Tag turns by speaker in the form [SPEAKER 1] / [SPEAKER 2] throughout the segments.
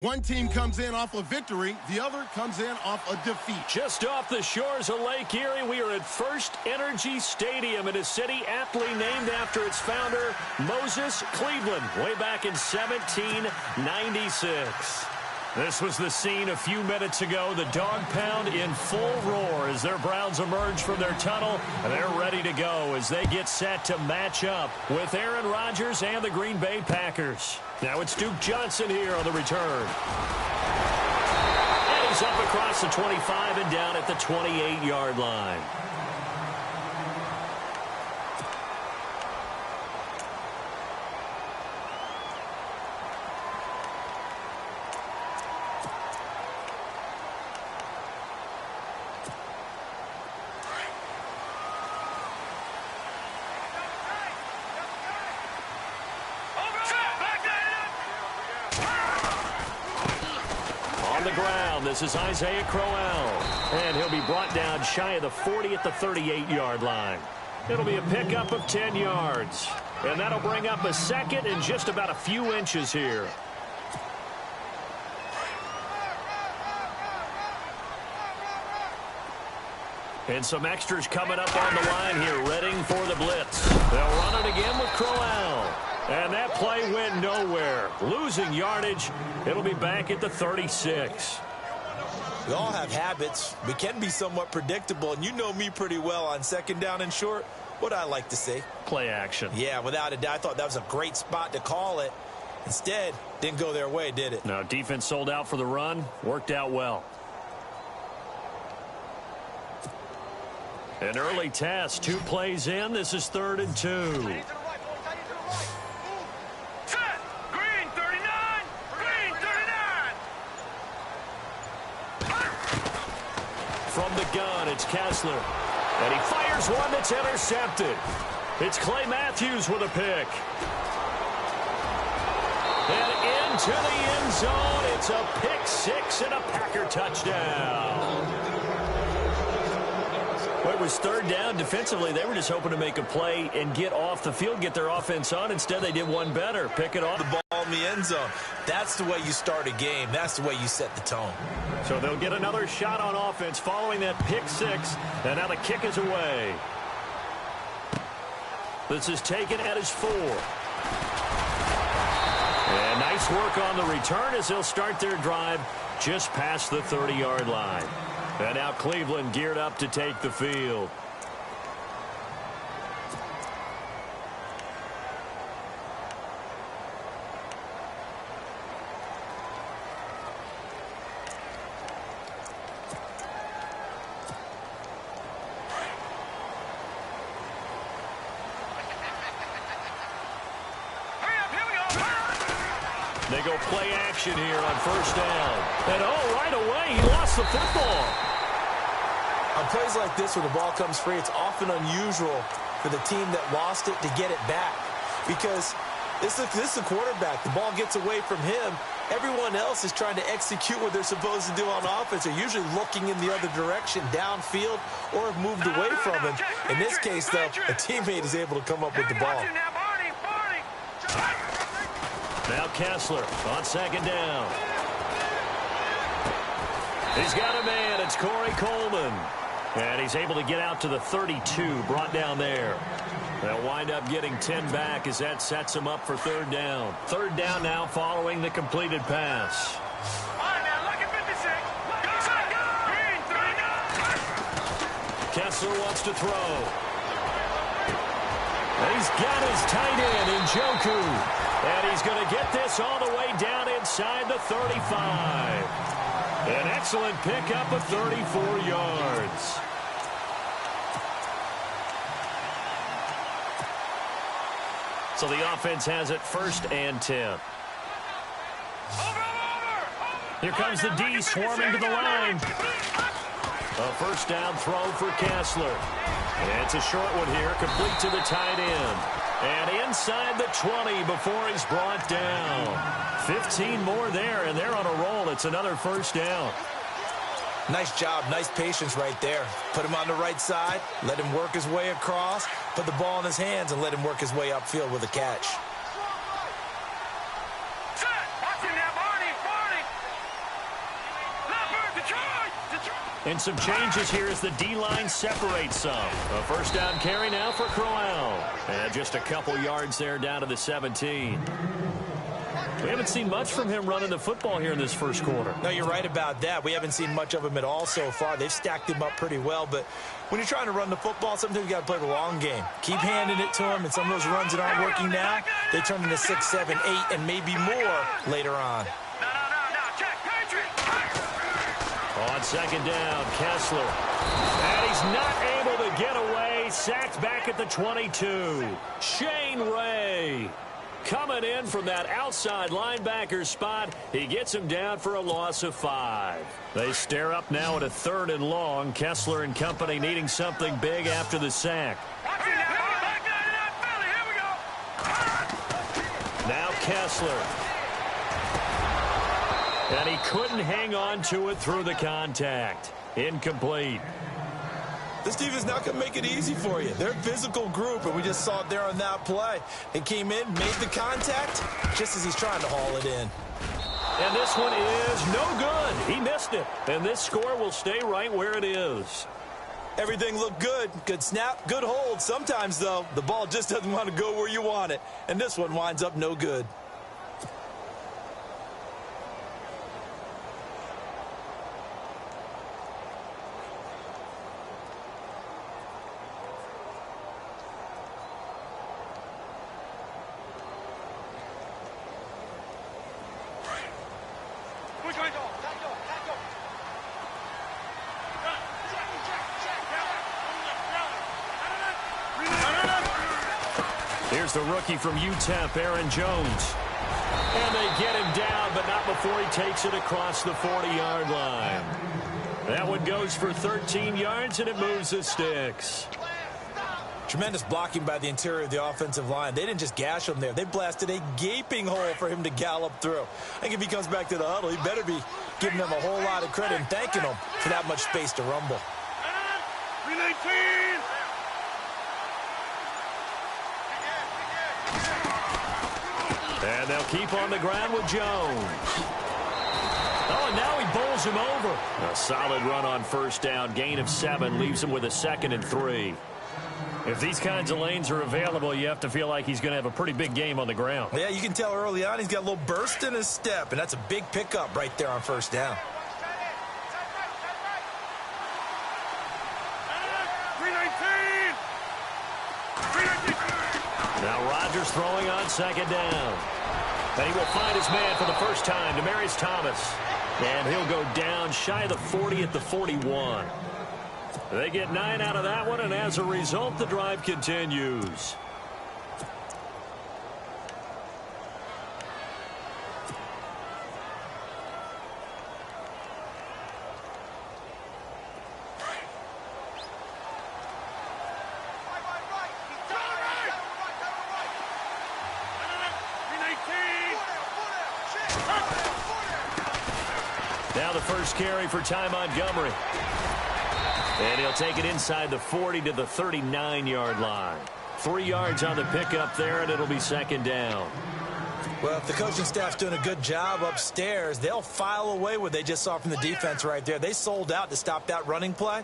[SPEAKER 1] One team comes in off a victory, the other comes in off a defeat.
[SPEAKER 2] Just off the shores of Lake Erie, we are at First Energy Stadium in a city aptly named after its founder, Moses Cleveland, way back in 1796. This was the scene a few minutes ago. The dog pound in full roar as their Browns emerge from their tunnel. And they're ready to go as they get set to match up with Aaron Rodgers and the Green Bay Packers. Now it's Duke Johnson here on the return. And he's up across the 25 and down at the 28-yard line. This is Isaiah Crowell, and he'll be brought down shy of the 40 at the 38-yard line. It'll be a pickup of 10 yards, and that'll bring up a second and just about a few inches here. And some extras coming up on the line here, readying for the blitz. They'll run it again with Crowell. And that play went nowhere. Losing yardage. It'll be back at the 36.
[SPEAKER 3] We all have habits. We can be somewhat predictable, and you know me pretty well on second down and short. What I like to say?
[SPEAKER 2] Play action.
[SPEAKER 3] Yeah, without a doubt. I thought that was a great spot to call it. Instead, didn't go their way, did it?
[SPEAKER 2] No, defense sold out for the run. Worked out well. An early test. 2 plays in. This is 3rd and 2. From the gun, it's Kessler. And he fires one that's intercepted. It's Clay Matthews with a pick. And into the end zone. It's a pick 6 and a Packer touchdown. Well, it was 3rd down. Defensively, they were just hoping to make a play and get off the field, get their offense on. Instead, they did one better. Pick it off.
[SPEAKER 3] The ball in the end zone. That's the way you start a game. That's the way you set the tone.
[SPEAKER 2] So they'll get another shot on offense following that pick 6. And now the kick is away. This is taken at his 4. And nice work on the return as they'll start their drive just past the 30-yard line. And now Cleveland geared up to take the field. They go play action here on 1st down. And right away, he lost the football.
[SPEAKER 3] On plays like this where the ball comes free, it's often unusual for the team that lost it to get it back. Because this is the quarterback. The ball gets away from him. Everyone else is trying to execute what they're supposed to do on offense. They're usually looking in the other direction, downfield, or have moved away from him. In this case, though, a teammate is able to come up with the ball.
[SPEAKER 2] Now Kessler on 2nd down. He's got a man. It's Corey Coleman. And he's able to get out to the 32, brought down there. They'll wind up getting 10 back as that sets him up for 3rd down. 3rd down now following the completed pass. Kessler wants to throw. And he's got his tight end in Njoku. And he's going to get this all the way down inside the 35. An excellent pickup of 34 yards. So the offense has it 1st and 10. Here comes the D swarming to the line. A 1st down throw for Kessler. And it's a short one here, complete to the tight end. And inside the 20 before he's brought down. 15 more there, and they're on a roll. It's another 1st down.
[SPEAKER 3] Nice job, nice patience right there. Put him on the right side, let him work his way across, put the ball in his hands, and let him work his way upfield with a catch.
[SPEAKER 2] And some changes here as the D-line separates some. A first down carry now for Crowell. And just a couple yards there down to the 17. We haven't seen much from him running the football here in this first quarter.
[SPEAKER 3] No, you're right about that. We haven't seen much of him at all so far. They've stacked him up pretty well, but when you're trying to run the football, sometimes you got to play the long game. Keep handing it to him, and some of those runs that aren't working now, they turn into 6, 7, 8, and maybe more later on.
[SPEAKER 2] On second down, Kessler. And he's not able to get away. Sacked back at the 22. Shane Ray coming in from that outside linebacker spot. He gets him down for a loss of 5. They stare up now at a 3rd and long. Kessler and company needing something big after the sack. Now Kessler. And he couldn't hang on to it through the contact. Incomplete.
[SPEAKER 3] This team is not going to make it easy for you. They're a physical group, and we just saw it there on that play. They came in, made the contact, just as he's trying to haul it in.
[SPEAKER 2] And this one is no good. He missed it. And this score will stay right where it is.
[SPEAKER 3] Everything looked good. Good snap, good hold. Sometimes, though, the ball just doesn't want to go where you want it. And this one winds up no good.
[SPEAKER 2] Here's the rookie from UTEP, Aaron Jones. And they get him down, but not before he takes it across the 40-yard line. That one goes for 13 yards, and it moves the sticks.
[SPEAKER 3] Tremendous blocking by the interior of the offensive line. They didn't just gash him there. They blasted a gaping hole for him to gallop through. I think if he comes back to the huddle, he better be giving them a whole lot of credit and thanking them for that much space to rumble.
[SPEAKER 2] And they'll keep on the ground with Jones. Oh, and now he bowls him over. A solid run on first down. Gain of 7 leaves him with a 2nd and 3. If these kinds of lanes are available, you have to feel like he's going to have a pretty big game on the ground.
[SPEAKER 3] Yeah, you can tell early on he's got a little burst in his step, and that's a big pickup right there on first down.
[SPEAKER 2] Now Rodgers throwing on second down. And he will find his man for the first time, Demaryius Thomas. And he'll go down shy of the 40 at the 41. They get 9 out of that one, and as a result, the drive continues. Now the first carry for Ty Montgomery. And he'll take it inside the 40 to the 39-yard line. 3 yards on the pickup there, and it'll be second down.
[SPEAKER 3] Well, if the coaching staff's doing a good job upstairs, they'll file away what they just saw from the defense right there. They sold out to stop that running play.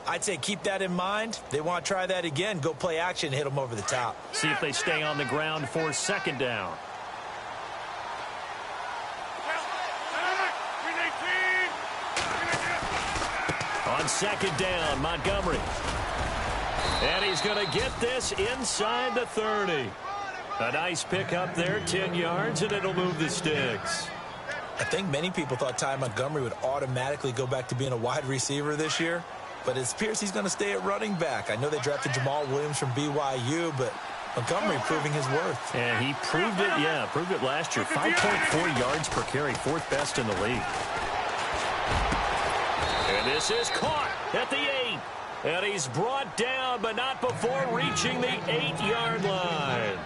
[SPEAKER 3] I'd say keep that in mind. They want to try that again. Go play action, hit them over the top.
[SPEAKER 2] See if they stay on the ground for second down. On second down, Montgomery. And he's going to get this inside the 30. A nice pickup there, 10 yards, and it'll move the sticks.
[SPEAKER 3] I think many people thought Ty Montgomery would automatically go back to being a wide receiver this year, but it appears he's going to stay at running back. I know they drafted Jamal Williams from BYU, but Montgomery proving his worth.
[SPEAKER 2] And he proved it, proved it last year. 5.4 yards per carry, 4th best in the league. And this is caught at the 8. And he's brought down, but not before reaching the 8-yard line.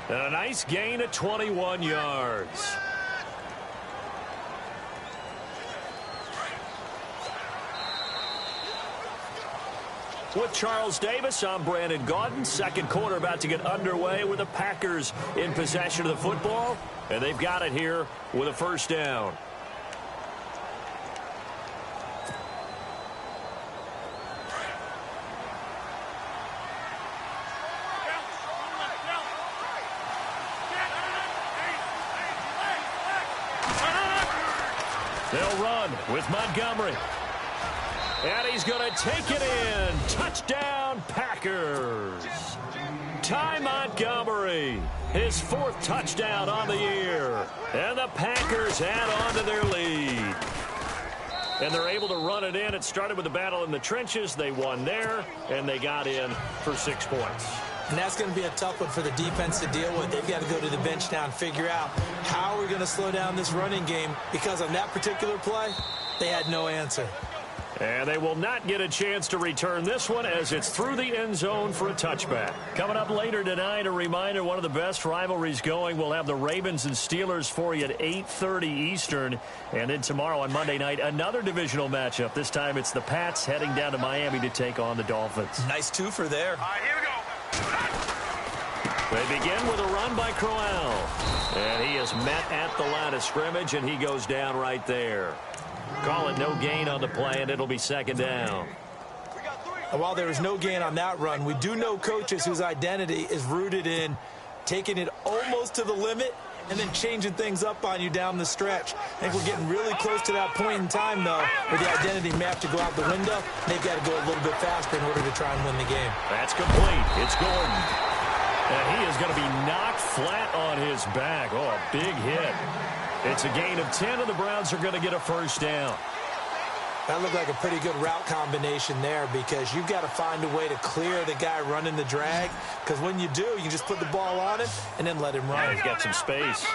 [SPEAKER 2] And a nice gain of 21 yards. With Charles Davis, I'm Brandon Gaudin. Second quarter about to get underway with the Packers in possession of the football. And they've got it here with a first down. They'll run with Montgomery. And he's going to take it in. Touchdown, Packers. Ty Montgomery, his 4th touchdown on the year. And the Packers add on to their lead. And they're able to run it in. It started with a battle in the trenches. They won there, and they got in for 6 points.
[SPEAKER 3] And that's going to be a tough one for the defense to deal with. They've got to go to the bench now and figure out how we're going to slow down this running game, because on that particular play, they had no answer.
[SPEAKER 2] And they will not get a chance to return this one as it's through the end zone for a touchback. Coming up later tonight, a reminder, one of the best rivalries going. We'll have the Ravens and Steelers for you at 8:30 Eastern. And then tomorrow on Monday night, another divisional matchup. This time it's the Pats heading down to Miami to take on the Dolphins.
[SPEAKER 3] Nice twofer there.
[SPEAKER 4] All right, here we go.
[SPEAKER 2] They begin with a run by Crowell. And he is met at the line of scrimmage, and he goes down right there. Call it no gain on the play, and it'll be 2nd down.
[SPEAKER 3] And while there was no gain on that run, we do know coaches whose identity is rooted in taking it almost to the limit and then changing things up on you down the stretch. I think we're getting really close to that point in time, though, where the identity may have to go out the window. They've got to go a little bit faster in order to try and win the game.
[SPEAKER 2] That's complete. It's Gordon. And he is going to be knocked flat on his back. Oh, a big hit. It's a gain of 10, and the Browns are going to get a 1st down.
[SPEAKER 3] That looked like a pretty good route combination there, because you've got to find a way to clear the guy running the drag, because when you do, you just put the ball on him and then let him run.
[SPEAKER 2] He's got some space.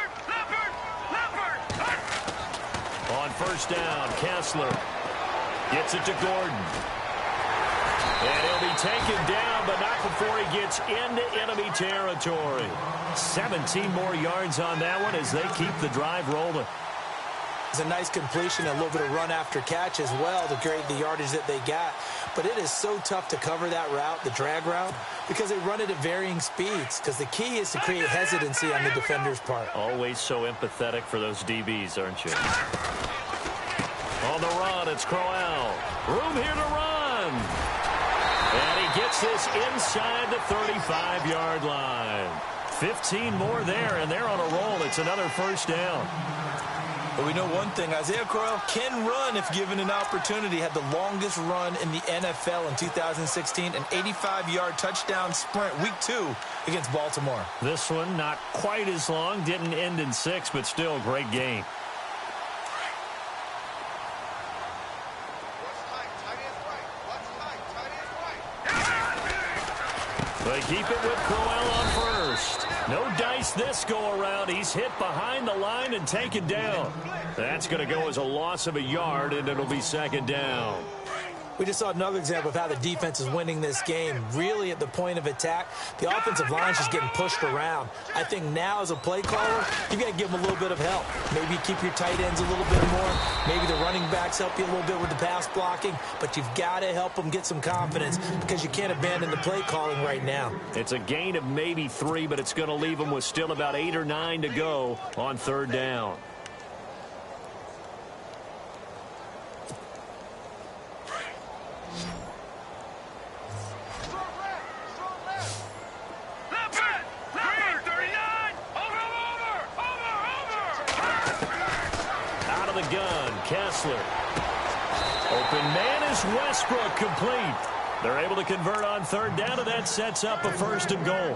[SPEAKER 2] On 1st down, Kessler gets it to Gordon. And he'll be taken down, but not before he gets into enemy territory. 17 more yards on that one as they keep the drive rolling.
[SPEAKER 3] It's a nice completion, a little bit of run after catch as well to create the yardage that they got. But it is so tough to cover that route, the drag route, because they run it at varying speeds. Because the key is to create hesitancy on the defender's part.
[SPEAKER 2] Always so empathetic for those DBs, aren't you? On the run, it's Crowell. Room here to run. And he gets this inside the 35-yard line. 15 more there, and they're on a roll. It's another 1st down.
[SPEAKER 3] But we know one thing, Isaiah Crowell can run if given an opportunity. Had the longest run in the NFL in 2016, an 85-yard touchdown sprint, week 2 against Baltimore.
[SPEAKER 2] This one not quite as long, didn't end in 6, but still a great game. They keep it with Crowell on 1st. No dice this go-around. He's hit behind the line and taken down. That's going to go as a loss of a yard, and it'll be 2nd down.
[SPEAKER 3] We just saw another example of how the defense is winning this game. Really at the point of attack, the offensive line's just getting pushed around. I think now as a play caller, you've got to give them a little bit of help. Maybe keep your tight ends a little bit more. Maybe the running backs help you a little bit with the pass blocking. But you've got to help them get some confidence, because you can't abandon the play calling right now.
[SPEAKER 2] It's a gain of maybe 3, but it's going to leave them with still about 8 or 9 to go on 3rd down. Kessler. Open man is Westbrook, complete. They're able to convert on 3rd down, and that sets up a 1st and goal.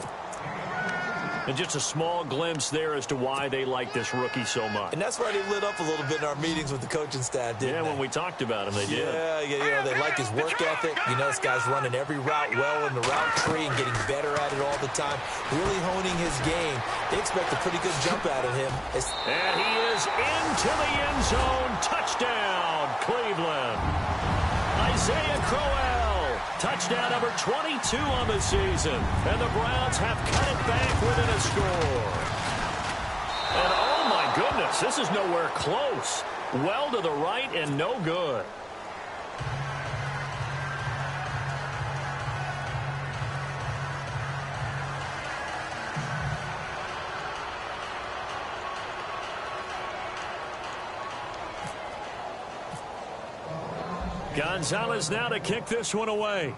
[SPEAKER 2] And just a small glimpse there as to why they like this rookie so much.
[SPEAKER 3] And that's why they lit up a little bit in our meetings with the coaching staff, didn't they?
[SPEAKER 2] When we talked about him, they did.
[SPEAKER 3] Yeah, you know, they like his work ethic. You know, this guy's running every route well in the route tree and getting better at it all the time, really honing his game. They expect a pretty good jump out of him.
[SPEAKER 2] And he is into the end zone. Touchdown, Cleveland. Isaiah Crowell. Touchdown number 22 on the season. And the Browns have cut it back within a score. And oh my goodness, this is nowhere close. Well to the right and no good. Gonzalez now to kick this one away.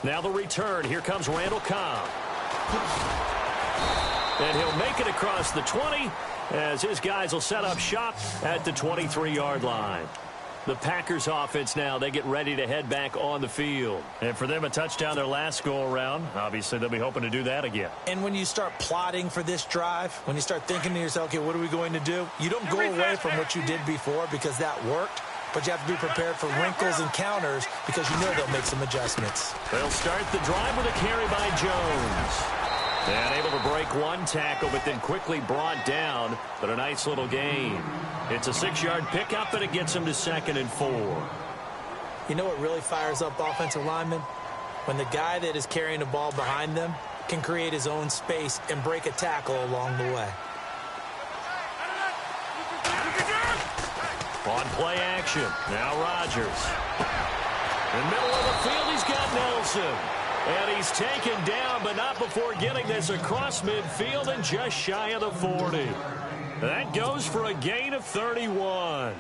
[SPEAKER 2] Now the return. Here comes Randall Cobb. And he'll make it across the 20 as his guys will set up shop at the 23-yard line. The Packers offense now, they get ready to head back on the field. And for them, a touchdown their last go-around. Obviously, they'll be hoping to do that again.
[SPEAKER 3] And when you start plotting for this drive, when you start thinking to yourself, okay, what are we going to do? You don't go away from what you did before because that worked. But you have to be prepared for wrinkles and counters because you know they'll make some adjustments.
[SPEAKER 2] They'll start the drive with a carry by Jones. And able to break one tackle, but then quickly brought down. But a nice little gain. It's a 6-yard pickup, and it gets him to 2nd and 4.
[SPEAKER 3] You know what really fires up offensive linemen? When the guy that is carrying the ball behind them can create his own space and break a tackle along the way.
[SPEAKER 2] On play action. Now Rodgers. In the middle of the field, he's got Nelson. And he's taken down, but not before getting this across midfield and just shy of the 40. That goes for a gain of 31.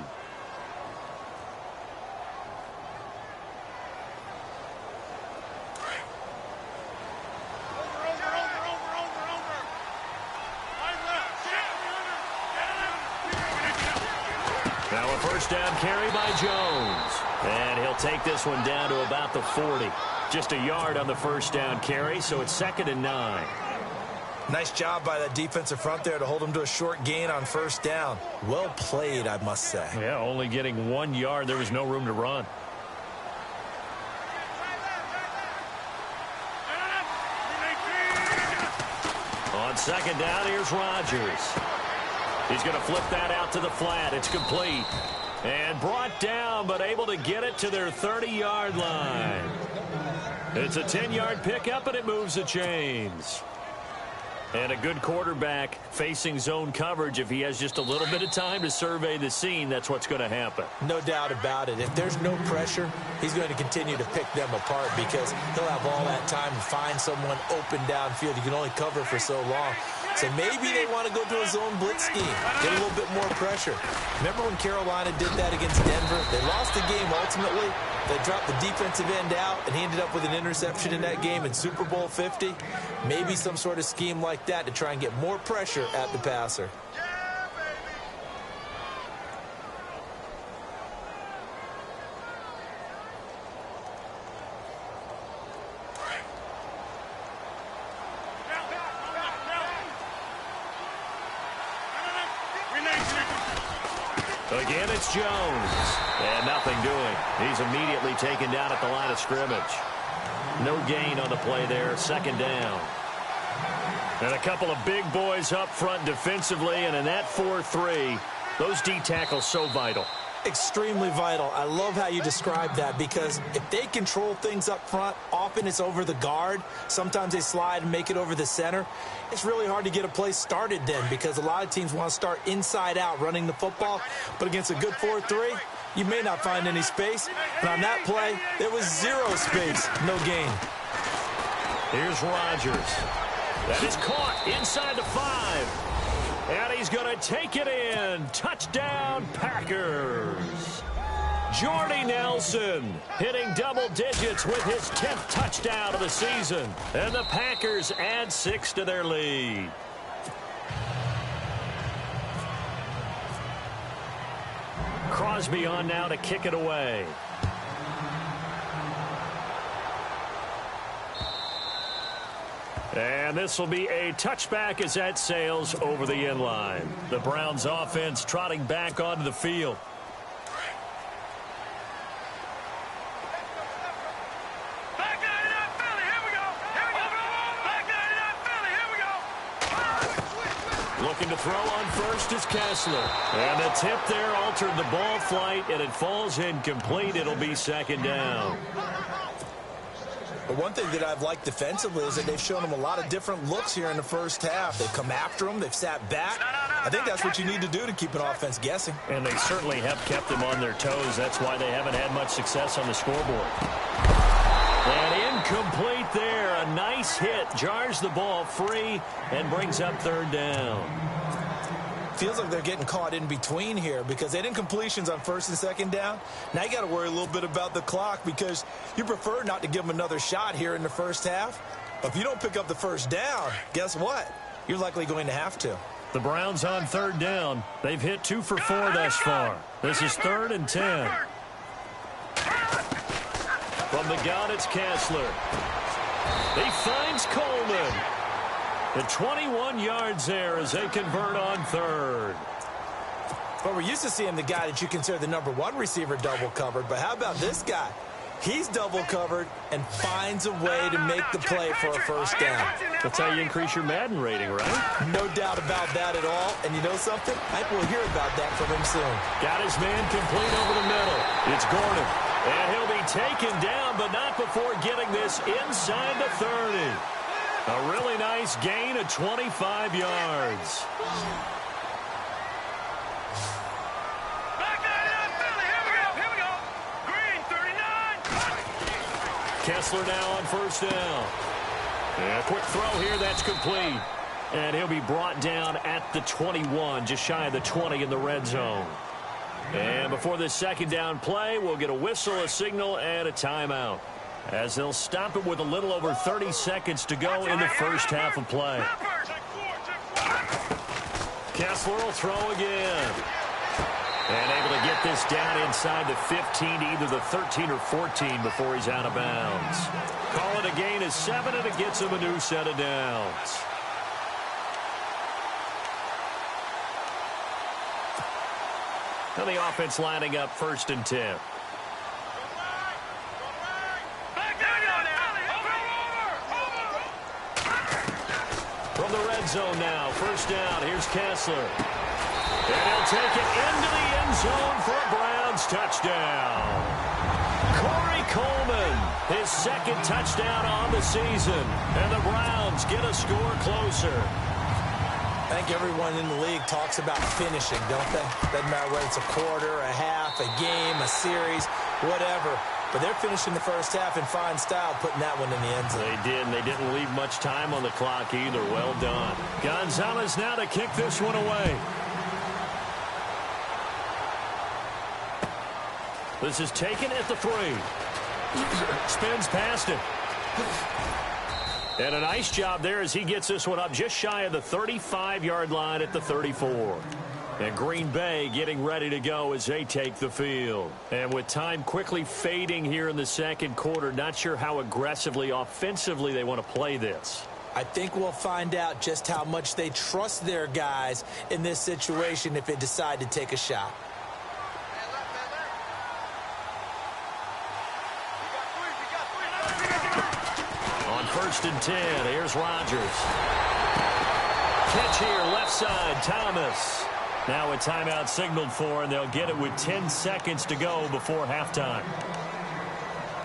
[SPEAKER 2] Now a first down carry by Jones. And he'll take this one down to about the 40. Just a yard on the first down carry, so it's 2nd and 9.
[SPEAKER 3] Nice job by that defensive front there to hold him to a short gain on first down. Well played, I must say.
[SPEAKER 2] Yeah, only getting 1 yard. There was no room to run. On second down, here's Rodgers. He's going to flip that out to the flat. It's complete. And brought down, but able to get it to their 30-yard line. It's a 10-yard pickup, and it moves the chains. And a good quarterback facing zone coverage. If he has just a little bit of time to survey the scene, that's what's going to happen.
[SPEAKER 3] No doubt about it. If there's no pressure, he's going to continue to pick them apart because he'll have all that time to find someone open downfield. You can only cover for so long. So maybe they want to go to a zone blitz scheme, get a little bit more pressure. Remember when Carolina did that against Denver? They lost the game ultimately. They dropped the defensive end out, and he ended up with an interception in that game in Super Bowl 50. Maybe some sort of scheme like that to try and get more pressure at the passer.
[SPEAKER 2] Again, it's Jones. And nothing doing. He's immediately taken down at the line of scrimmage. No gain on the play there. 2nd down. And a couple of big boys up front defensively. And in that 4-3, those D tackles so vital.
[SPEAKER 3] Extremely vital. I love how you describe that because if they control things up front, often it's over the guard. Sometimes they slide and make it over the center. It's really hard to get a play started then because a lot of teams want to start inside out running the football. But against a good 4-3, you may not find any space. And on that play, there was zero space, no gain.
[SPEAKER 2] Here's Rodgers. That is caught inside the 5. And he's going to take it in. Touchdown, Packers. Jordy Nelson hitting double digits with his 10th touchdown of the season. And the Packers add 6 to their lead. Crosby on now to kick it away. And this will be a touchback as that sails over the end line. The Browns offense trotting back onto the field. Looking to throw on first is Kessler. And the tip there altered the ball flight, and it falls incomplete. It'll be 2nd down.
[SPEAKER 3] But one thing that I've liked defensively is that they've shown them a lot of different looks here in the first half. They've come after them. They've sat back. I think that's what you need to do to keep an offense guessing.
[SPEAKER 2] And they certainly have kept them on their toes. That's why they haven't had much success on the scoreboard. And incomplete there. A nice hit. Jars the ball free and brings up 3rd down.
[SPEAKER 3] Feels like they're getting caught in between here because they didn't completions on 1st and 2nd down. Now you got to worry a little bit about the clock because you prefer not to give them another shot here in the first half. But if you don't pick up the first down, guess what? you're likely going to have to.
[SPEAKER 2] The Browns on third down. They've hit 2 for 4 thus far. This is 3rd and 10. From the gun, it's Kessler. He finds Coleman. The 21 yards there as they convert on 3rd.
[SPEAKER 3] But we're used to seeing the guy that you consider the number 1 receiver double covered. But how about this guy? He's double covered and finds a way to make the play for a first down.
[SPEAKER 2] That's how you increase your Madden rating, right?
[SPEAKER 3] No doubt about that at all. And you know something? I think we'll hear about that from him soon.
[SPEAKER 2] Got his man complete over the middle. It's Gordon. And he'll be taken down, but not before getting this inside the 30. A really nice gain of 25 yards. Kessler now on first down. And a quick throw here, that's complete. And he'll be brought down at the 21, just shy of the 20 in the red zone. And before this second down play, we'll get a whistle, a signal, and a timeout, as they'll stop it with a little over 30 seconds to go in the first half of play. Kessler will throw again. And able to get this down inside the 15 to either the 13 or 14 before he's out of bounds. Call it a gain of 7, and it gets him a new set of downs. Now the offense lining up 1st and 10. From the red zone now, first down, here's Kessler. And he'll take it into the end zone for a Browns touchdown. Corey Coleman, his 2nd touchdown on the season. And the Browns get a score closer.
[SPEAKER 3] I think everyone in the league talks about finishing, don't they? Doesn't matter whether it's a quarter, a half, a game, a series, whatever. But they're finishing the first half in fine style, putting that one in the end zone.
[SPEAKER 2] They did, and they didn't leave much time on the clock either. Well done. Gonzalez now to kick this one away. This is taken at the 3. Spins past it. And a nice job there as he gets this one up just shy of the 35-yard line at the 34. And Green Bay getting ready to go as they take the field. And with time quickly fading here in the second quarter, not sure how aggressively, offensively they want to play this.
[SPEAKER 3] I think we'll find out just how much they trust their guys in this situation if they decide to take a shot.
[SPEAKER 2] On 1st and 10, here's Rodgers. Catch here, left side, Thomas. Now a timeout signaled for, and they'll get it with 10 seconds to go before halftime.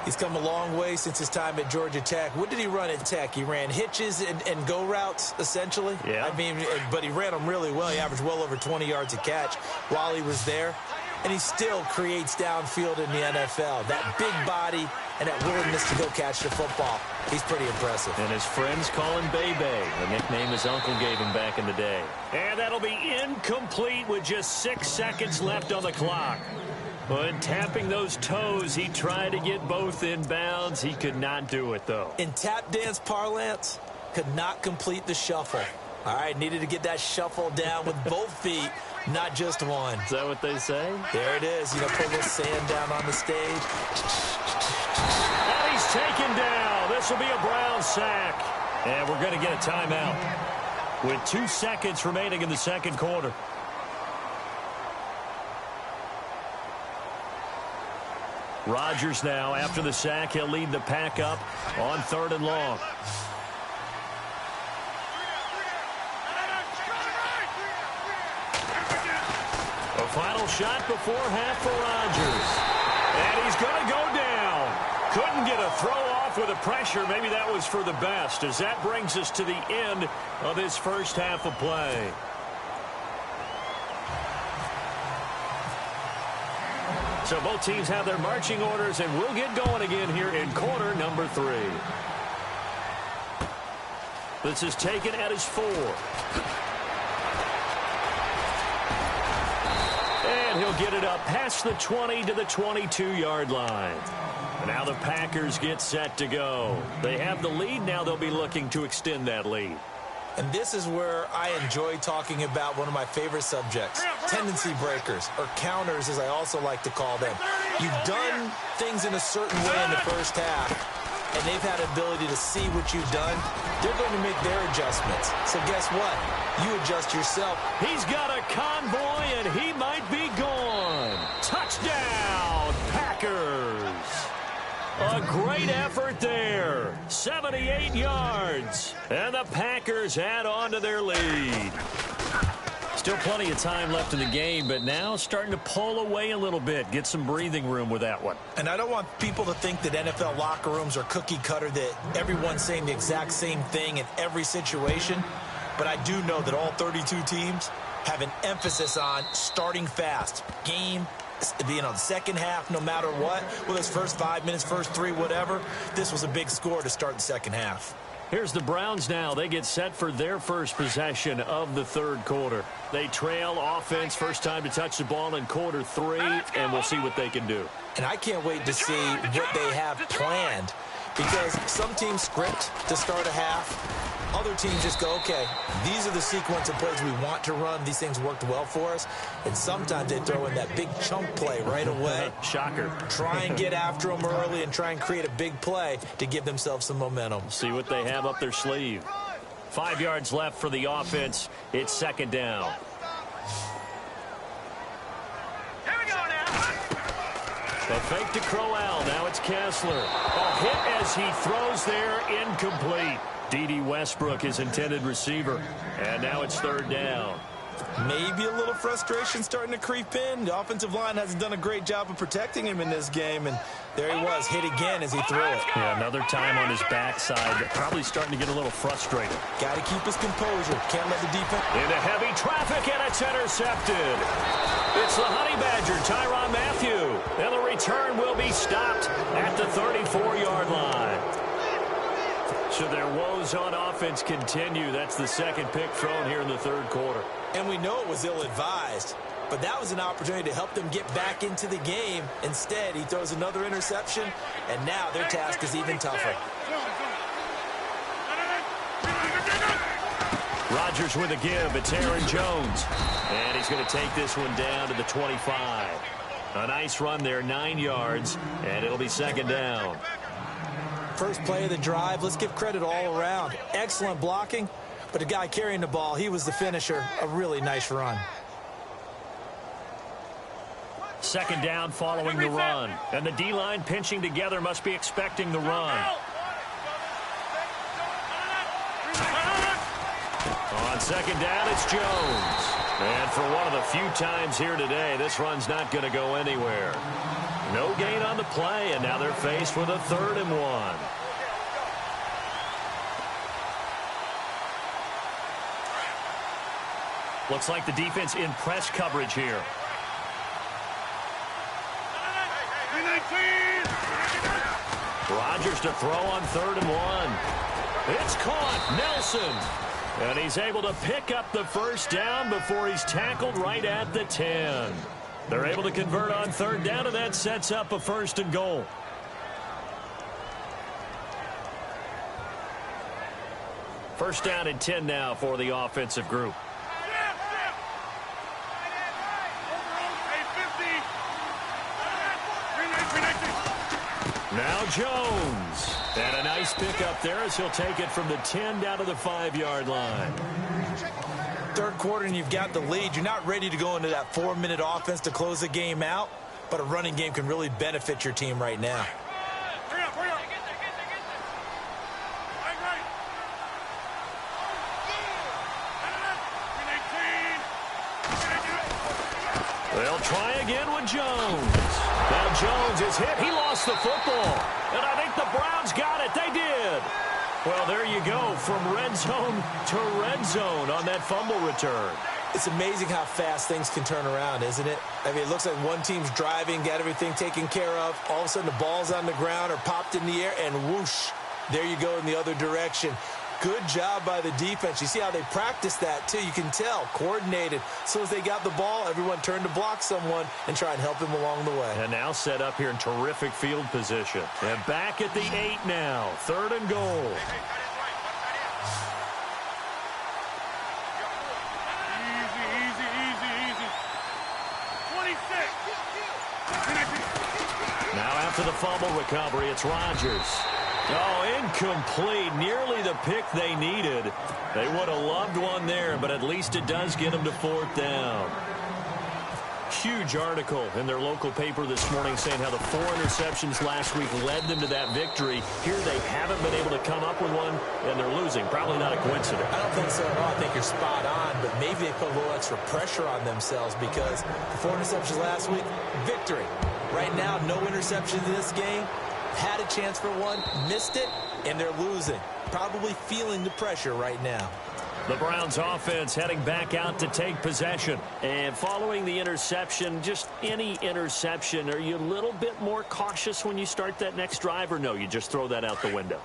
[SPEAKER 3] He's come a long way since his time at Georgia Tech. What did he run at Tech? He ran hitches and go routes, essentially.
[SPEAKER 2] Yeah.
[SPEAKER 3] I mean, but he ran them really well. He averaged well over 20 yards a catch while he was there. And he still creates downfield in the NFL. That big body and that willingness to go catch the football. He's pretty impressive.
[SPEAKER 2] And his friends call him Bebe, the nickname his uncle gave him back in the day. And that'll be incomplete with just 6 seconds left on the clock. But tapping those toes, he tried to get both in bounds. He could not do it, though.
[SPEAKER 3] In tap dance parlance, could not complete the shuffle. All right, needed to get that shuffle down with both feet, not just one.
[SPEAKER 2] Is that what they say?
[SPEAKER 3] There it is. You know, put a little sand down on the stage.
[SPEAKER 2] And he's taken down. This will be a Brown sack. And we're going to get a timeout with 2 seconds remaining in the second quarter. Rodgers now, after the sack, he'll lead the pack up on 3rd and long. A final shot before half for Rodgers. And he's going to go down. Couldn't get a throw off with the pressure. Maybe that was for the best, as that brings us to the end of this first half of play. So both teams have their marching orders, and we'll get going again here in quarter number 3. This is taken at his 4. And he'll get it up past the 20 to the 22-yard line. And now the Packers get set to go. They have the lead. Now they'll be looking to extend that lead.
[SPEAKER 3] And this is where I enjoy talking about one of my favorite subjects, tendency breakers, or counters as I also like to call them. You've done things in a certain way in the first half, and they've had an ability to see what you've done. They're going to make their adjustments. So guess what? You adjust yourself.
[SPEAKER 2] He's got a convoy, and he might be gone. Touchdown, Packers. A great effort there. 78 yards. And the Packers add on to their lead. Still plenty of time left in the game, but now starting to pull away a little bit. Get some breathing room with that one.
[SPEAKER 3] And I don't want people to think that NFL locker rooms are cookie cutter, that everyone's saying the exact same thing in every situation. But I do know that all 32 teams have an emphasis on starting fast. The second half, no matter what, whether it's first 5 minutes, first 3, whatever, this was a big score to start the second half.
[SPEAKER 2] Here's the Browns now. They get set for their first possession of the third quarter. They trail offense, first time to touch the ball in quarter 3, and we'll see what they can do.
[SPEAKER 3] And I can't wait to see what they have planned, because some teams script to start a half. Other teams just go, okay, these are the sequence of plays we want to run. These things worked well for us. And sometimes they throw in that big chunk play right away.
[SPEAKER 2] Shocker.
[SPEAKER 3] Try and get after them early and try and create a big play to give themselves some momentum.
[SPEAKER 2] See what they have up their sleeve. 5 yards left for the offense. It's second down.
[SPEAKER 4] Here we go now.
[SPEAKER 2] The fake to Crowell. Now it's Kessler. A hit as he throws there, incomplete. D.D. Westbrook, his intended receiver. And now it's third down.
[SPEAKER 3] Maybe a little frustration starting to creep in. The offensive line hasn't done a great job of protecting him in this game. And there he was, hit again as he threw it.
[SPEAKER 2] Yeah, another time on his backside. Probably starting to get a little frustrated.
[SPEAKER 3] Got to keep his composure. Can't let the defense...
[SPEAKER 2] Into heavy traffic, and it's intercepted. It's the Honey Badger, Tyrann Mathieu. And the return will be stopped at the 34-yard line. So their woes on offense continue. That's the second pick thrown here in the third quarter.
[SPEAKER 3] And we know it was ill-advised, but that was an opportunity to help them get back into the game. Instead, he throws another interception, and now their task is even tougher.
[SPEAKER 2] Rodgers with a give. It's Aaron Jones. And he's going to take this one down to the 25. A nice run there, 9 yards, and it'll be second down.
[SPEAKER 3] First play of the drive, let's give credit all around. Excellent blocking, but the guy carrying the ball, he was the finisher. A really nice run.
[SPEAKER 2] Second down following the run. And the D-line pinching together must be expecting the run. On second down, it's Jones. And for one of the few times here today, this run's not going to go anywhere. No gain on the play, and now they're faced with a 3rd and 1. Looks like the defense in press coverage here. Rodgers to throw on 3rd and 1. It's caught. Nelson. And he's able to pick up the first down before he's tackled right at the 10. They're able to convert on 3rd down, and that sets up a 1st and goal. First down and 10 now for the offensive group. Now Jones. And a nice pickup there as he'll take it from the 10 down to the 5-yard line.
[SPEAKER 3] Third quarter and you've got the lead. You're not ready to go into that 4-minute offense to close the game out, but a running game can really benefit your team right now.
[SPEAKER 2] They'll try again with Jones. Now Jones is hit. He lost the football. And I think the Browns got it. They did. Well, there you go. From red zone to red zone on that fumble return.
[SPEAKER 3] It's amazing how fast things can turn around, isn't it? I mean, it looks like one team's driving, got everything taken care of. All of a sudden, the ball's on the ground or popped in the air, and whoosh, there you go in the other direction. Good job by the defense. You see how they practice that, too. You can tell, coordinated. As soon as they got the ball, everyone turned to block someone and try and help him along the way.
[SPEAKER 2] And now set up here in terrific field position. And back at the 8 now. 3rd and goal. after the fumble recovery. It's Rodgers. Oh, incomplete. Nearly the pick they needed. They would have loved one there, but at least it does get them to 4th down. Huge article in their local paper this morning saying how the 4 interceptions last week led them to that victory. Here they haven't been able to come up with one, and they're losing. Probably not a coincidence.
[SPEAKER 3] I don't think so at all. I think you're spot on, but maybe they put a little extra pressure on themselves because the 4 interceptions last week, victory. Right now, no interceptions in this game. Had a chance for one, missed it, and they're losing. Probably feeling the pressure right now.
[SPEAKER 2] The Browns offense heading back out to take possession. And following the interception, just any interception, are you a little bit more cautious when you start that next drive, or no, you just throw that out the window?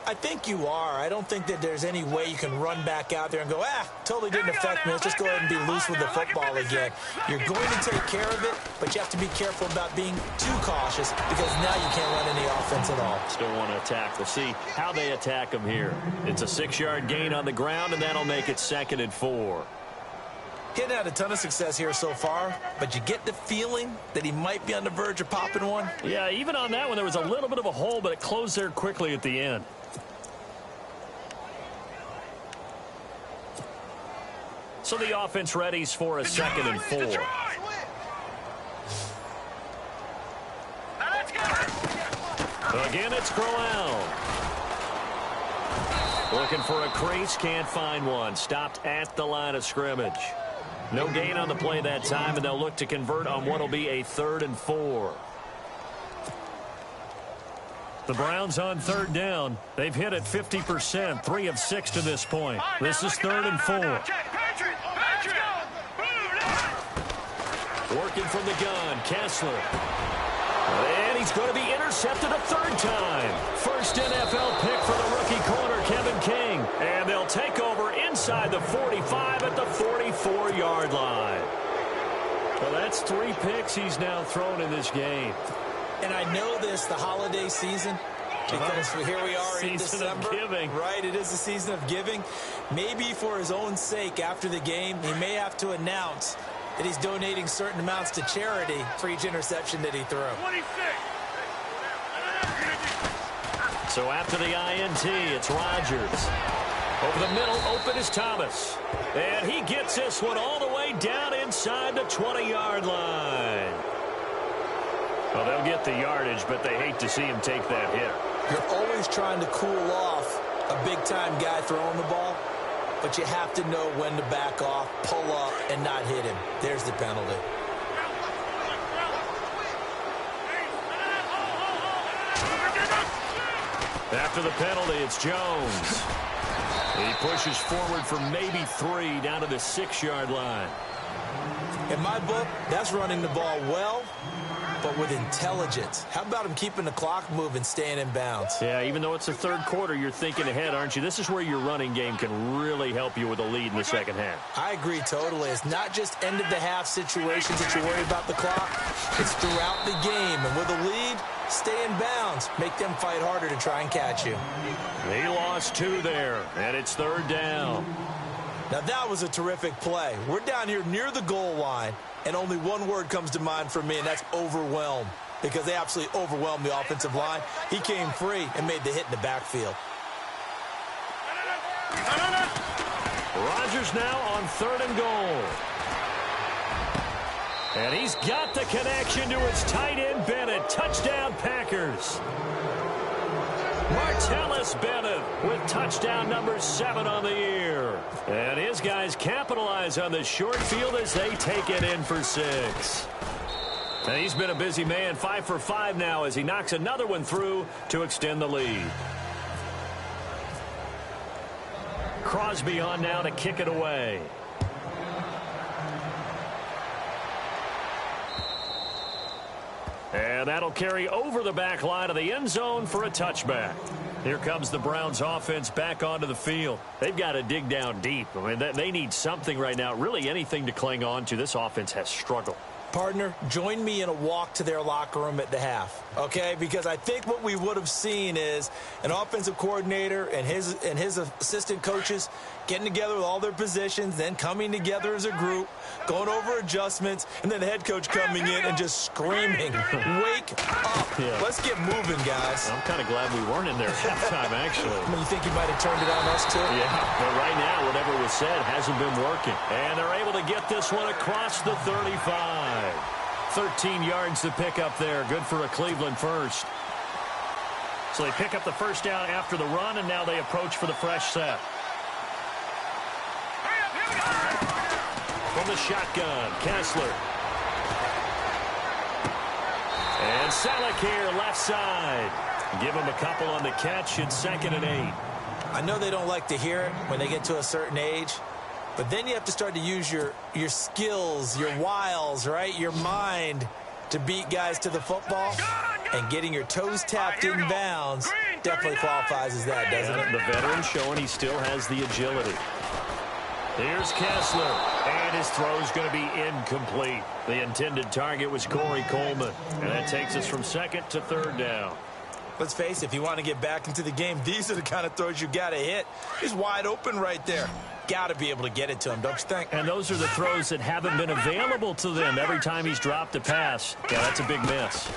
[SPEAKER 3] I think you are. I don't think that there's any way you can run back out there and go, totally didn't affect me. Let's just go ahead and be loose with the football again. You're going to take care of it, but you have to be careful about being too cautious because now you can't run any offense at all.
[SPEAKER 2] Still want to attack. We'll see how they attack them here. It's a 6-yard gain on the ground, and that'll make it 2nd and 4.
[SPEAKER 3] He hadn't had a ton of success here so far, but you get the feeling that he might be on the verge of popping one.
[SPEAKER 2] Yeah, even on that one, there was a little bit of a hole, but it closed there quickly at the end. So the offense readies for a 2nd and 4. Again, it's Crowell. Looking for a crease, can't find one. Stopped at the line of scrimmage. No gain on the play that time, and they'll look to convert on what will be a 3rd and 4. The Browns on 3rd down. They've hit it 50%, 3 of 6 to this point. This is 3rd and 4. Working from the gun, Kessler. And he's going to be intercepted a 3rd time. First NFL pick for the rookie corner, Kevin King. And they'll take over inside the 45 at the 44-yard line. Well, that's 3 picks he's now thrown in this game.
[SPEAKER 3] And I know this, the holiday season, because here we are in December.
[SPEAKER 2] Season of giving.
[SPEAKER 3] Right, it is the season of giving. Maybe for his own sake after the game, he may have to announce that he's donating certain amounts to charity for each interception that he threw.
[SPEAKER 4] 26.
[SPEAKER 2] So after the INT, it's Rodgers. Over the middle, open is Thomas. And he gets this one all the way down inside the 20-yard line. Well, they'll get the yardage, but they hate to see him take that hit.
[SPEAKER 3] You're always trying to cool off a big-time guy throwing the ball, but you have to know when to back off, pull up, and not hit him. There's the penalty.
[SPEAKER 2] After the penalty, it's Jones. He pushes forward for maybe 3 down to the 6-yard line.
[SPEAKER 3] In my book, that's running the ball well, but with intelligence. How about him keeping the clock moving, staying in bounds?
[SPEAKER 2] Yeah, even though it's the 3rd quarter, you're thinking ahead, aren't you? This is where your running game can really help you with a lead in the 2nd half.
[SPEAKER 3] I agree totally. It's not just end-of-the-half situations that you worry about the clock. It's throughout the game. And with a lead, stay in bounds. Make them fight harder to try and catch you.
[SPEAKER 2] He lost 2 there, and it's 3rd down.
[SPEAKER 3] Now, that was a terrific play. We're down here near the goal line, and only one word comes to mind for me, and that's overwhelmed, because they absolutely overwhelmed the offensive line. He came free and made the hit in the backfield.
[SPEAKER 2] Rodgers now on 3rd and goal. And he's got the connection to his tight end, Bennett. Touchdown, Packers. Martellus Bennett with touchdown number 7 on the year. And his guys capitalize on the short field as they take it in for 6. And he's been a busy man, 5 for 5 now as he knocks another one through to extend the lead. Crosby on now to kick it away. And that'll carry over the back line of the end zone for a touchback. Here comes the Browns offense back onto the field. They've got to dig down deep. I mean, they need something right now, really anything to cling on to. This offense has struggled.
[SPEAKER 3] Partner, join me in a walk to their locker room at the half, okay? Because I think what we would have seen is an offensive coordinator and his assistant coaches getting together with all their positions, then coming together as a group, going over adjustments, and then the head coach coming in and just screaming, "Wake up.
[SPEAKER 2] Yeah.
[SPEAKER 3] Let's get moving, guys."
[SPEAKER 2] I'm kind of glad we weren't in there at halftime, actually.
[SPEAKER 3] I mean, you think he might have turned it on us, too?
[SPEAKER 2] Yeah, but right now, whatever was said hasn't been working. And they're able to get this one across the 35. 13 yards to pick up there. Good for a Cleveland first. So they pick up the first down after the run, and now they approach for the fresh set. From the shotgun, Kessler. And Salek here, left side. Give him a couple on the catch. It's 2nd and 8.
[SPEAKER 3] I know they don't like to hear it when they get to a certain age, but then you have to start to use your skills, your wiles, right? Your mind to beat guys to the football. And getting your toes tapped in bounds definitely qualifies as that, doesn't it?
[SPEAKER 2] The veteran showing he still has the agility. Here's Kessler, and his throw's going to be incomplete. The intended target was Corey Coleman, and that takes us from 2nd to 3rd down.
[SPEAKER 3] Let's face it, if you want to get back into the game, these are the kind of throws you got to hit. He's wide open right there. Got to be able to get it to him, don't you think?
[SPEAKER 2] And those are the throws that haven't been available to them every time he's dropped a pass. Yeah, that's a big miss.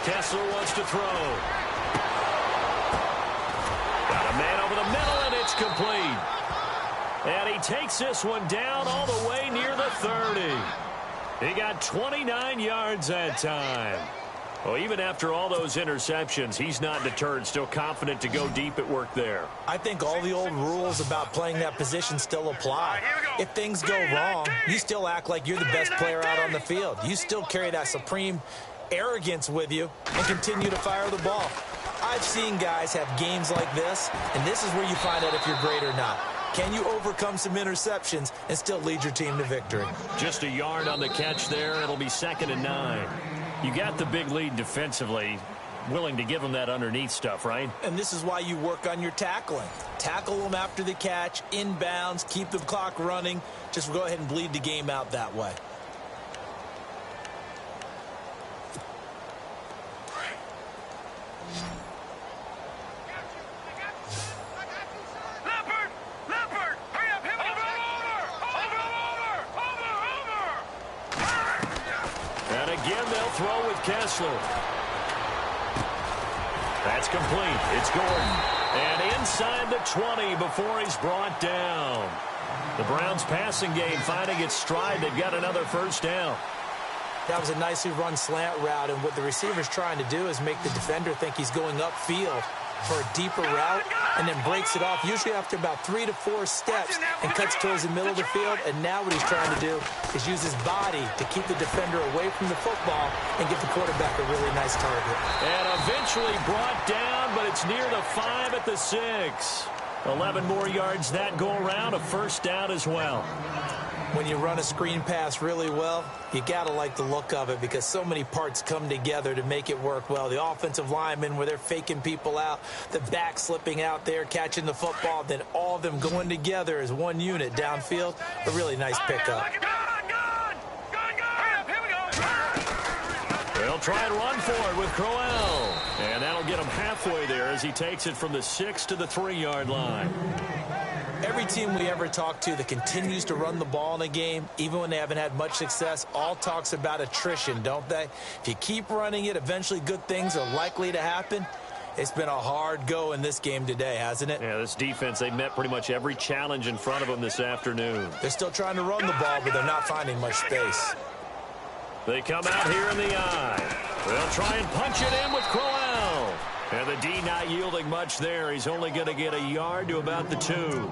[SPEAKER 2] Kessler wants to throw. Got a man over the middle, and it's complete. And he takes this one down all the way near the 30. He got 29 yards that time. Well, even after all those interceptions, he's not deterred, still confident to go deep at work there.
[SPEAKER 3] I think all the old rules about playing that position still apply. If things go wrong, you still act like you're the best player out on the field. You still carry that supreme arrogance with you and continue to fire the ball. I've seen guys have games like this, and this is where you find out if you're great or not. Can you overcome some interceptions and still lead your team to victory?
[SPEAKER 2] Just a yard on the catch there. It'll be 2nd and 9. You got the big lead defensively. Willing to give them that underneath stuff, right?
[SPEAKER 3] And this is why you work on your tackling. Tackle them after the catch, inbounds, keep the clock running. Just go ahead and bleed the game out that way.
[SPEAKER 2] Throw with Kessler. That's complete. It's Gordon. And inside the 20 before he's brought down. The Browns passing game finding its stride. They've got another first down.
[SPEAKER 3] That was a nicely run slant route, and what the receiver's trying to do is make the defender think he's going upfield for a deeper route and then breaks it off, usually after about 3 to 4 steps, and cuts towards the middle of the field. And now what he's trying to do is use his body to keep the defender away from the football and give the quarterback a really nice target.
[SPEAKER 2] And eventually brought down, but it's near the 5 at the 6. 11 more yards that go around, a first down as well.
[SPEAKER 3] When you run a screen pass really well, you got to like the look of it because so many parts come together to make it work well. The offensive linemen, where they're faking people out, the back slipping out there, catching the football, then all of them going together as one unit downfield. A really nice pickup.
[SPEAKER 2] They'll try and run for it with Crowell. And that'll get him halfway there as he takes it from the 6 to the 3-yard line.
[SPEAKER 3] Every team we ever talk to that continues to run the ball in a game, even when they haven't had much success, all talks about attrition, don't they? If you keep running it, eventually good things are likely to happen. It's been a hard go in this game today, hasn't it?
[SPEAKER 2] Yeah, this defense, they've met pretty much every challenge in front of them this afternoon.
[SPEAKER 3] They're still trying to run the ball, but they're not finding much space.
[SPEAKER 2] They come out here in the eye. They'll try and punch it in with Crowell. And the D not yielding much there. He's only going to get a yard to about the 2.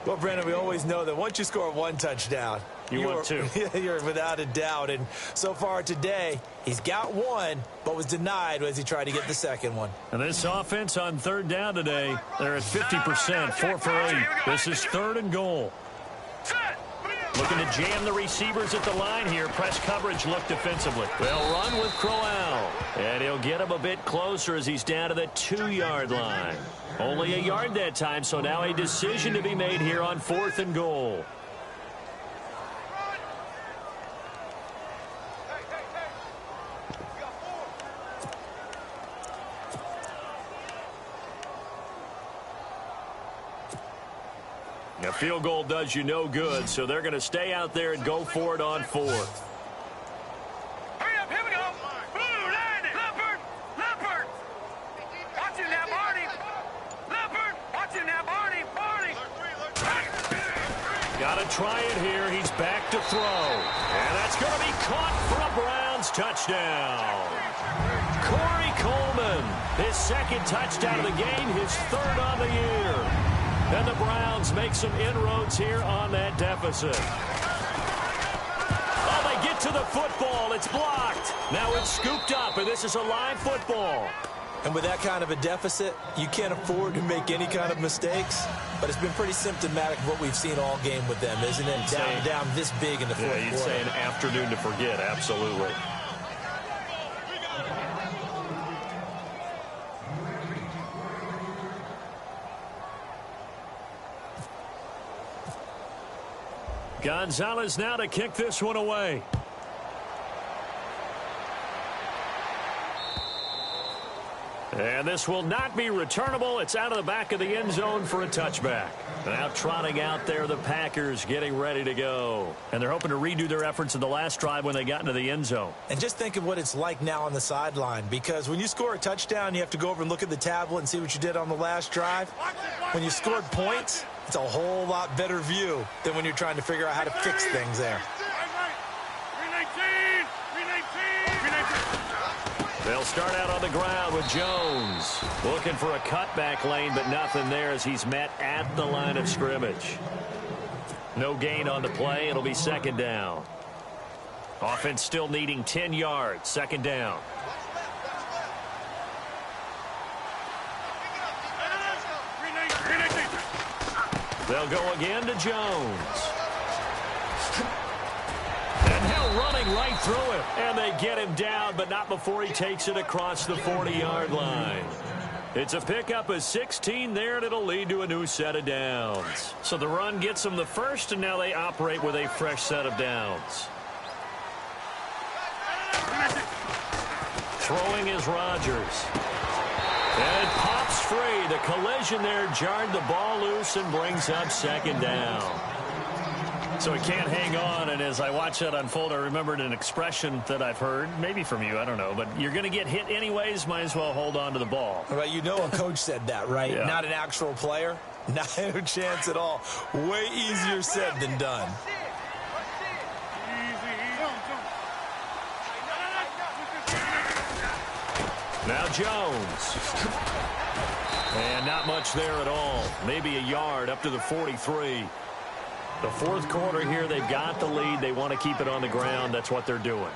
[SPEAKER 3] Well, Brandon, we always know that once you score one touchdown,
[SPEAKER 2] you're 2.
[SPEAKER 3] You're without a doubt. And so far today, he's got one, but was denied as he tried to get the second one.
[SPEAKER 2] And this offense on 3rd down today, they're at 50%, 4 for 8. This is 3rd and goal. Looking to jam the receivers at the line here. Press coverage look defensively. They'll run with Crowell. And he'll get him a bit closer as he's down to the 2-yard line. Only a yard that time, so now a decision to be made here on 4th and goal. field goal does you no good, so they're going to stay out there and go for it on fourth.
[SPEAKER 4] Hurry up, here we go. Blue line it. Leopard. Watch it now, Barney. Leopard. Watch it now, Barney.
[SPEAKER 2] Got to try it here. He's back to throw. And that's going to be caught for a Browns touchdown. Corey Coleman, his second touchdown of the game, his third on the year. And the Browns make some inroads here on that deficit. Oh, they get to the football. It's blocked. Now it's scooped up, and this is a live football.
[SPEAKER 3] And with that kind of a deficit, you can't afford to make any kind of mistakes. But it's been pretty symptomatic of what we've seen all game with them, isn't it? Down this big in the fourth quarter.
[SPEAKER 2] Yeah, you'd say an afternoon to forget, absolutely. Gonzalez now to kick this one away. And this will not be returnable. It's out of the back of the end zone for a touchback. Now trotting out there, the Packers getting ready to go. And they're hoping to redo their efforts in the last drive when they got into the end zone.
[SPEAKER 3] And just think of what it's like now on the sideline, because when you score a touchdown, you have to go over and look at the tablet and see what you did on the last drive. When you scored points, it's a whole lot better view than when you're trying to figure out how to fix things there.
[SPEAKER 2] They'll start out on the ground with Jones. Looking for a cutback lane, but nothing there as he's met at the line of scrimmage. No gain on the play. It'll be second down. Offense still needing 10 yards. Second down. They'll go again to Jones. And Hill running right through him. And they get him down, but not before he takes it across the 40-yard line. It's a pickup of 16 there, and it'll lead to a new set of downs. So the run gets them the first, and now they operate with a fresh set of downs. Throwing is Rodgers. And it pops free. The collision there jarred the ball loose and brings up second down. So he can't hang on, and as I watch that unfold, I remembered an expression that I've heard, maybe from you, I don't know, but you're going to get hit anyways, might as well hold on to the ball.
[SPEAKER 3] Right, you know a coach said that, right?
[SPEAKER 2] Yeah.
[SPEAKER 3] Not an actual player. Not a chance at all. Way easier said than done.
[SPEAKER 2] Now Jones. And not much there at all. Maybe a yard up to the 43. The fourth quarter here, they've got the lead. They want to keep it on the ground. That's what they're doing.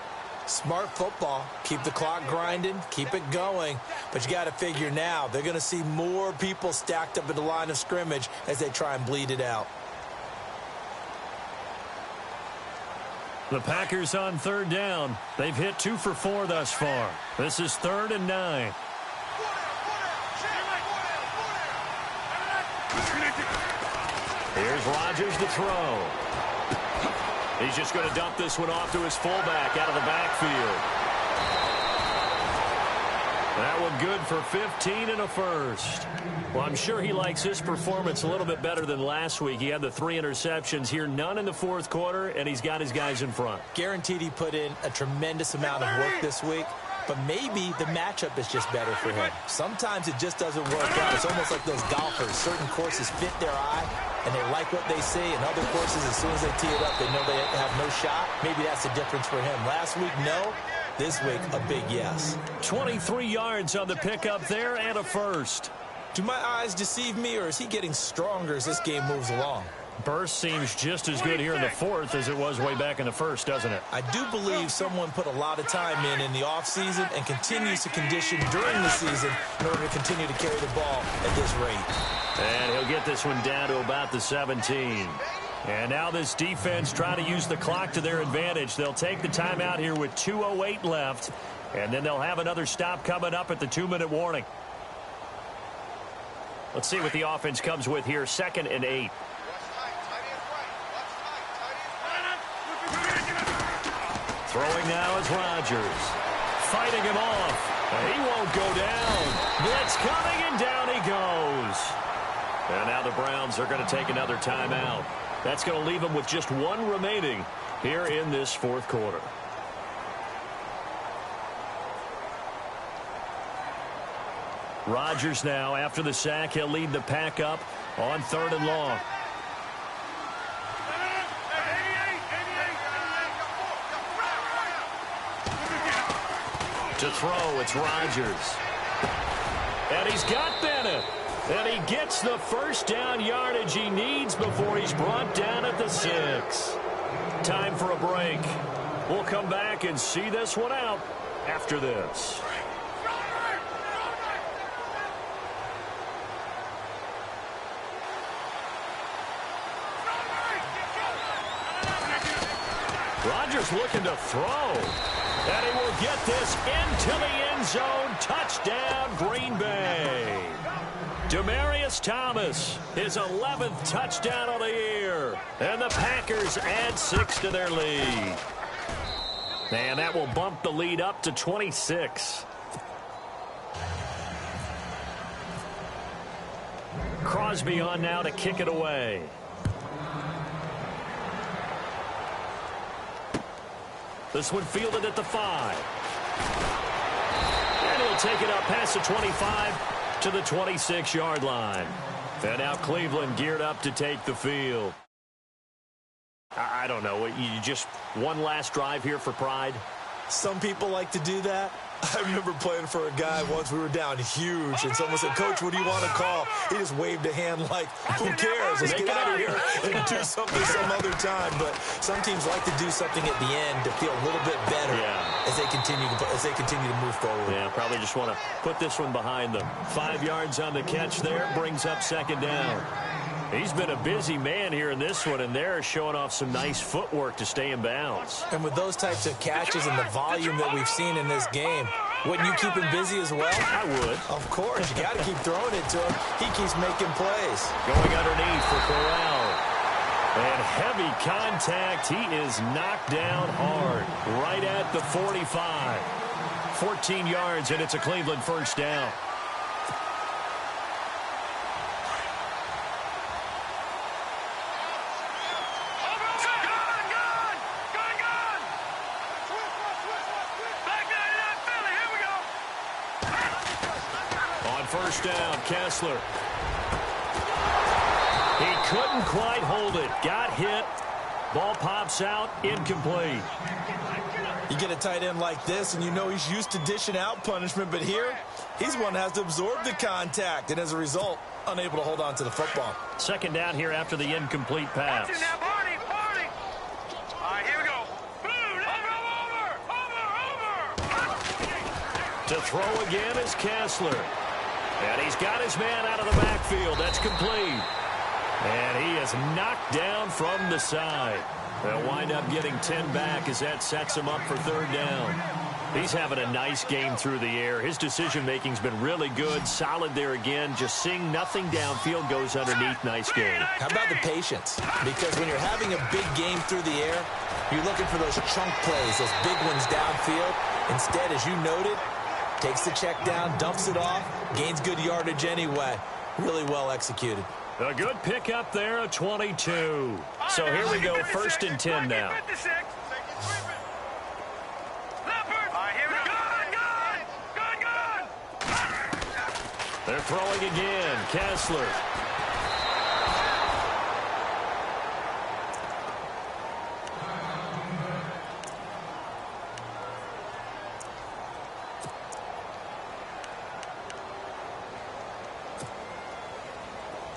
[SPEAKER 3] Smart football. Keep the clock grinding. Keep it going. But you got to figure now, they're going to see more people stacked up at the line of scrimmage as they try and bleed it out.
[SPEAKER 2] The Packers on third down. They've hit 2 for 4 thus far. This is 3rd and 9. Here's Rodgers to throw. He's just going to dump this one off to his fullback out of the backfield. That one good for 15 and a first. Well, I'm sure he likes his performance a little bit better than last week. He had the 3 interceptions here, none in the fourth quarter, and he's got his guys in front.
[SPEAKER 3] Guaranteed he put in a tremendous amount of work this week, but maybe the matchup is just better for him. Sometimes it just doesn't work out. It's almost like those golfers. Certain courses fit their eye, and they like what they see, and other courses, as soon as they tee it up, they know they have no shot. Maybe that's the difference for him. Last week, no. This week, a big yes.
[SPEAKER 2] 23 yards on the pickup there and a first.
[SPEAKER 3] Do my eyes deceive me, or is he getting stronger as this game moves along?
[SPEAKER 2] Burst seems just as good here in the fourth as it was way back in the first, doesn't it?
[SPEAKER 3] I do believe someone put a lot of time in the offseason and continues to condition during the season in order to continue to carry the ball at this rate.
[SPEAKER 2] And he'll get this one down to about the 17. And now this defense trying to use the clock to their advantage. They'll take the timeout here with 2:08 left, and then they'll have another stop coming up at the 2-minute warning. Let's see what the offense comes with here. 2nd and 8. Throwing now is Rodgers. Fighting him off. He won't go down. Blitz coming, and down he goes. And now the Browns are going to take another timeout. That's going to leave them with just one remaining here in this fourth quarter. Rodgers now, after the sack, he'll lead the pack up on 3rd and long. To throw, it's Rodgers. And he's got Bennett. And he gets the first down yardage he needs before he's brought down at the 6. Time for a break. We'll come back and see this one out after this. Rodgers looking to throw. And he will get this into the end zone. Touchdown, Green Bay. Demaryius Thomas, his 11th touchdown of the year. And the Packers add 6 to their lead. And that will bump the lead up to 26. Crosby on now to kick it away. This one fielded at the 5. And he'll take it up past the 25 to the 26-yard line. And now Cleveland geared up to take the field. I don't know. You just one last drive here for pride?
[SPEAKER 3] Some people like to do that. I remember playing for a guy once. We were down huge, and someone said, "Coach, what do you want to call?" He just waved a hand like, "Who cares? Let's get out of here and do something some other time." But some teams like to do something at the end to feel a little bit better as they continue to move forward.
[SPEAKER 2] Yeah, probably just want to put this one behind them. 5 yards on the catch there, brings up 2nd down. He's been a busy man here in this one, and they're showing off some nice footwork to stay in bounds.
[SPEAKER 3] And with those types of catches and the volume that we've seen in this game, wouldn't you keep him busy as well?
[SPEAKER 2] I would.
[SPEAKER 3] Of course. You got to keep throwing it to him. He keeps making plays.
[SPEAKER 2] Going underneath for Corral. And heavy contact. He is knocked down hard right at the 45. 14 yards, and it's a Cleveland first down. First down, Kessler. He couldn't quite hold it. Got hit. Ball pops out. Incomplete.
[SPEAKER 3] You get a tight end like this, and you know he's used to dishing out punishment, but here, he's one that has to absorb the contact, and as a result, unable to hold on to the football.
[SPEAKER 2] 2nd down here after the incomplete pass.
[SPEAKER 4] Watch it now, Barney. All right, here we go. Over.
[SPEAKER 2] To throw again is Kessler. And he's got his man out of the backfield. That's complete. And he is knocked down from the side. They'll wind up getting 10 back as that sets him up for 3rd down. He's having a nice game through the air. His decision-making's been really good. Solid there again. Just seeing nothing downfield goes underneath. Nice game.
[SPEAKER 3] How about the patience? Because when you're having a big game through the air, you're looking for those chunk plays, those big ones downfield. Instead, as you noted, takes the check down, dumps it off, gains good yardage anyway. Really well executed.
[SPEAKER 2] A good pickup there, a 22. So here we go, 1st and 10 now. They're throwing again. Kessler.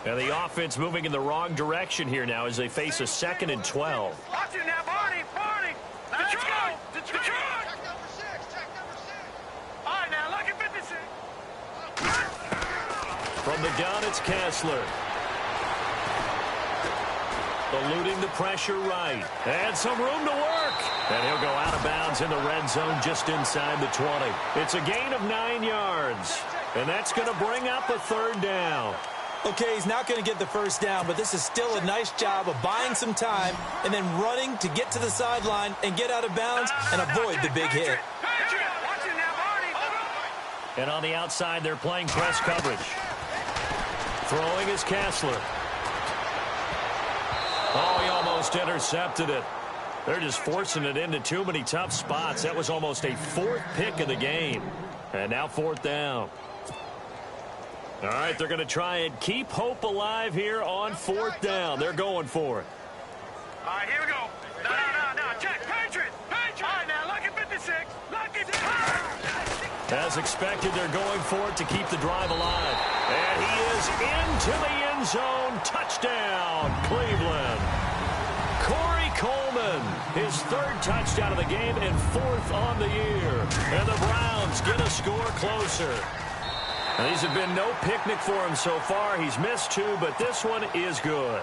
[SPEAKER 2] And the offense moving in the wrong direction here now as they face a 2nd and 12.
[SPEAKER 4] Watch it now, Barney. Let's go. Detroit. Check number 6. All right, now, look at 56.
[SPEAKER 2] From the gun, it's Kessler. Eluding the pressure right. And some room to work. And he'll go out of bounds in the red zone just inside the 20. It's a gain of 9 yards. And that's going to bring up a 3rd down.
[SPEAKER 3] Okay, he's not going to get the first down, but this is still a nice job of buying some time and then running to get to the sideline and get out of bounds and avoid the big hit.
[SPEAKER 2] And on the outside, they're playing press coverage. Throwing is Kessler. Oh, he almost intercepted it. They're just forcing it into too many tough spots. That was almost a fourth pick of the game. And now fourth down. All right, they're going to try and keep hope alive here on fourth down. They're going for it.
[SPEAKER 4] All right, here we go. No. Check. Patriot. All right, now, lucky 56. Lucky.
[SPEAKER 2] As expected, they're going for it to keep the drive alive. And he is into the end zone. Touchdown, Cleveland. Corey Coleman, his third touchdown of the game and fourth on the year. And the Browns get a score closer. And these have been no picnic for him so far. He's missed two, but this one is good.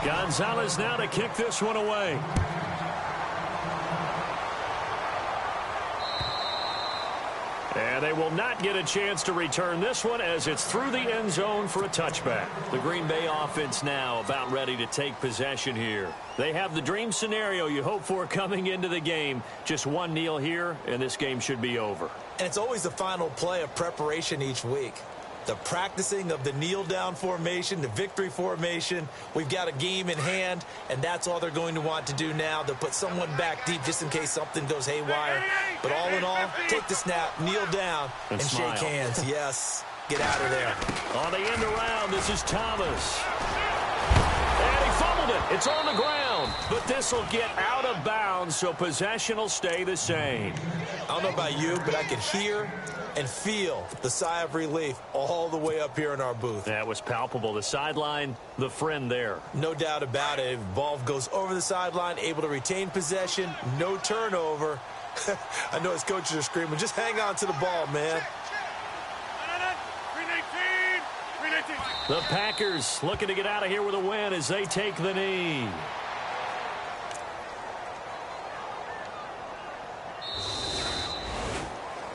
[SPEAKER 2] Gonzalez now to kick this one away. And they will not get a chance to return this one as it's through the end zone for a touchback. The Green Bay offense now about ready to take possession here. They have the dream scenario you hope for coming into the game. Just one kneel here, and this game should be over.
[SPEAKER 3] And it's always the final play of preparation each week. The practicing of the kneel-down formation, the victory formation. We've got a game in hand, and that's all they're going to want to do now. They'll put someone back deep just in case something goes haywire. But all in all, take the snap, kneel down, and shake hands. Yes, get out of there.
[SPEAKER 2] On the end around, this is Thomas. And he fumbled it. It's on the ground. But this will get out of bounds, so possession will stay the same.
[SPEAKER 3] I don't know about you, but I could hear and feel the sigh of relief all the way up here in our booth.
[SPEAKER 2] That was palpable. The sideline, the friend there.
[SPEAKER 3] No doubt about it. Ball goes over the sideline, able to retain possession, no turnover. I know his coaches are screaming, just hang on to the ball, man.
[SPEAKER 2] The Packers looking to get out of here with a win as they take the knee.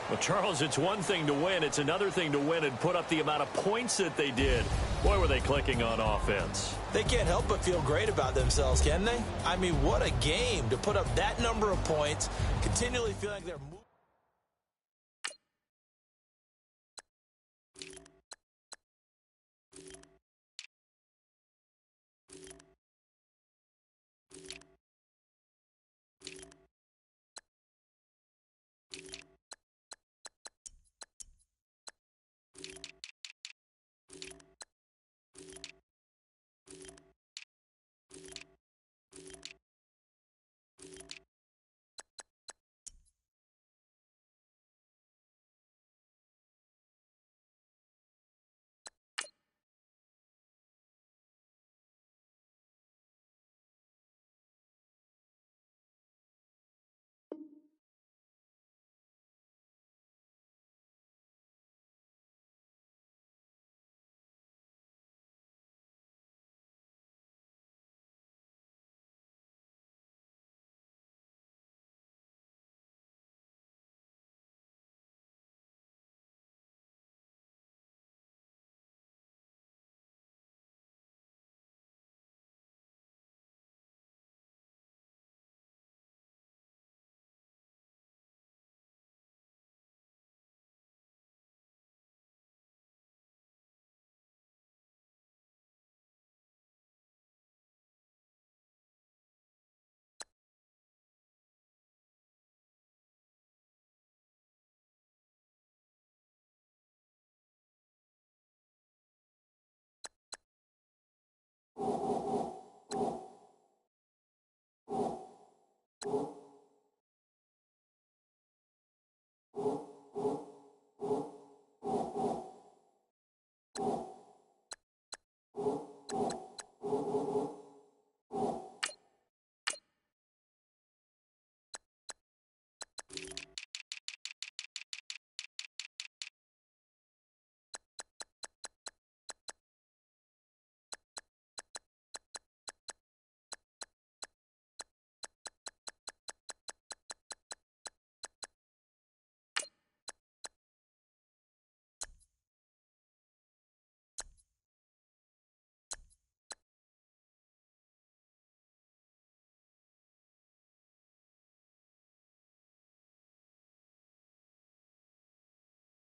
[SPEAKER 2] Well, Charles, it's one thing to win. It's another thing to win and put up the amount of points that they did. Boy, were they clicking on offense.
[SPEAKER 3] They can't help but feel great about themselves, can they? I mean, what a game to put up that number of points, continually feeling like they're moving.